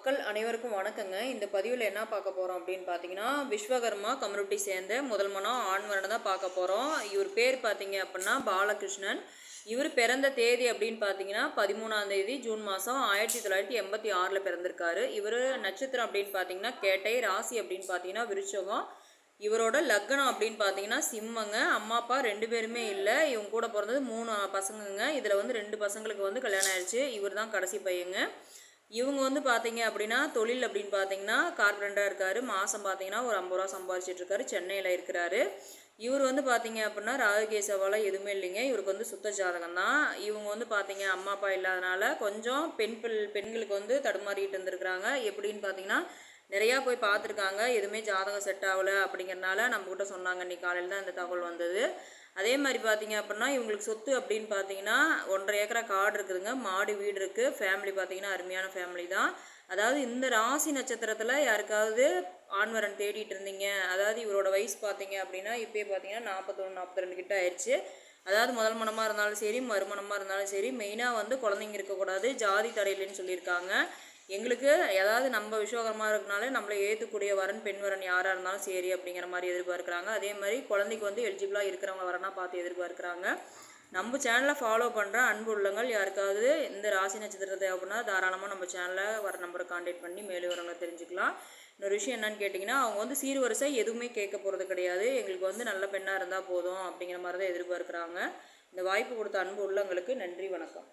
மக்கள் அனைவருக்கும் வணக்கங்க. இந்த பதிவில் என்ன பார்க்க போகிறோம் அப்படின்னு பார்த்தீங்கன்னா, விஸ்வகர்மா கம்யூனிட்டி சேர்ந்த முதல் மனம் ஆண்மரனை தான் பார்க்க போகிறோம். இவர் பேர் பார்த்தீங்க அப்படின்னா பாலகிருஷ்ணன். இவர் பிறந்த தேதி அப்படின்னு பார்த்தீங்கன்னா 13ஆம் தேதி ஜூன் மாதம் 1986 பிறந்திருக்காரு. இவர் நட்சத்திரம் அப்படின்னு பார்த்தீங்கன்னா கேட்டை, ராசி அப்படின்னு பார்த்தீங்கன்னா விருச்சகம். இவரோட லக்னம் அப்படின்னு பார்த்தீங்கன்னா சிம்மங்க. அம்மா அப்பா 2 பேருமே இல்லை. இவங்க கூட பிறந்தது 3 பசங்கங்க. இதில் வந்து 2 பசங்களுக்கு வந்து கல்யாணம் ஆயிடுச்சு. இவர் தான் கடைசி பையங்க. இவங்க வந்து பார்த்தீங்க அப்படின்னா தொழில் அப்படின்னு பார்த்தீங்கன்னா கார்பெண்டராக இருக்கார். மாதம் பார்த்தீங்கன்னா ஒரு 50 ரூபா சம்பாதிச்சிட்ருக்காரு. சென்னையில் இருக்கிறாரு. இவர் வந்து பார்த்தீங்க அப்படின்னா ராகுகேசவாலாம் எதுவுமே இல்லைங்க. இவருக்கு வந்து சுத்த ஜாதகம் தான். இவங்க வந்து பார்த்தீங்க அம்மா அப்பா இல்லாதனால கொஞ்சம் பெண்களுக்கு வந்து தடுமாறிட்டு இருந்திருக்கிறாங்க. எப்படின்னு பார்த்தீங்கன்னா நிறையா போய் பார்த்துருக்காங்க. எதுவுமே ஜாதகம் செட் ஆகலை அப்படிங்கிறனால நம்மக்கிட்ட சொன்னாங்க. இன்றைக்கி காலையில் தான் இந்த தகவல் வந்தது. அதே மாதிரி பார்த்தீங்க அப்படின்னா இவங்களுக்கு சொத்து அப்படின்னு பார்த்தீங்கன்னா 1.5 ஏக்கரா காடு இருக்குதுங்க. மாடு, வீடு இருக்குது. ஃபேமிலி பார்த்தீங்கன்னா அருமையான ஃபேமிலி தான். அதாவது இந்த ராசி நட்சத்திரத்தில் யாருக்காவது ஆண்வரன் தேடிட்டு இருந்தீங்க, அதாவது இவரோட வயசு பார்த்தீங்க அப்படின்னா இப்போயே பார்த்தீங்கன்னா 41, 42 கிட்ட ஆயிடுச்சு. அதாவது முதல் மனமாக இருந்தாலும் சரி, மறுமணமாக இருந்தாலும் சரி, மெயினாக வந்து குழந்தைங்க இருக்கக்கூடாது, ஜாதி தடையில்லைன்னு சொல்லியிருக்காங்க. எங்களுக்கு ஏதாவது நம்ம விஸ்வகர்மா இருக்கனாலே நம்மளை ஏற்றுக்கூடிய வரன், பெண் வரன் யாராக இருந்தாலும் சரி அப்படிங்கிற மாதிரி எதிர்பார்க்குறாங்க. அதே மாதிரி குழந்தைக்கு வந்து எலிஜிபிளாக இருக்கிறவங்க வரனா பார்த்து எதிர்பார்க்குறாங்க. நம்ம சேனலை ஃபாலோ பண்ணுற அன்பு உள்ளங்கள் யாருக்காவது இந்த ராசி நட்சத்திரத்தை தேவைப்படனா தாராளமாக நம்ம சேனலில் வர நம்பரை கான்டாக்ட் பண்ணி மேலே வரவங்க தெரிஞ்சுக்கலாம். இன்னொரு விஷயம் என்னன்னு கேட்டிங்கன்னா, அவங்க வந்து சீர்வரிசை எதுவுமே கேட்க போகிறது கிடையாது. எங்களுக்கு வந்து நல்ல பெண்ணாக இருந்தால் போதும் அப்படிங்கிற மாதிரி தான் எதிர்பார்க்குறாங்க. இந்த வாய்ப்பு கொடுத்த அன்பு உள்ளங்களுக்கு நன்றி, வணக்கம்.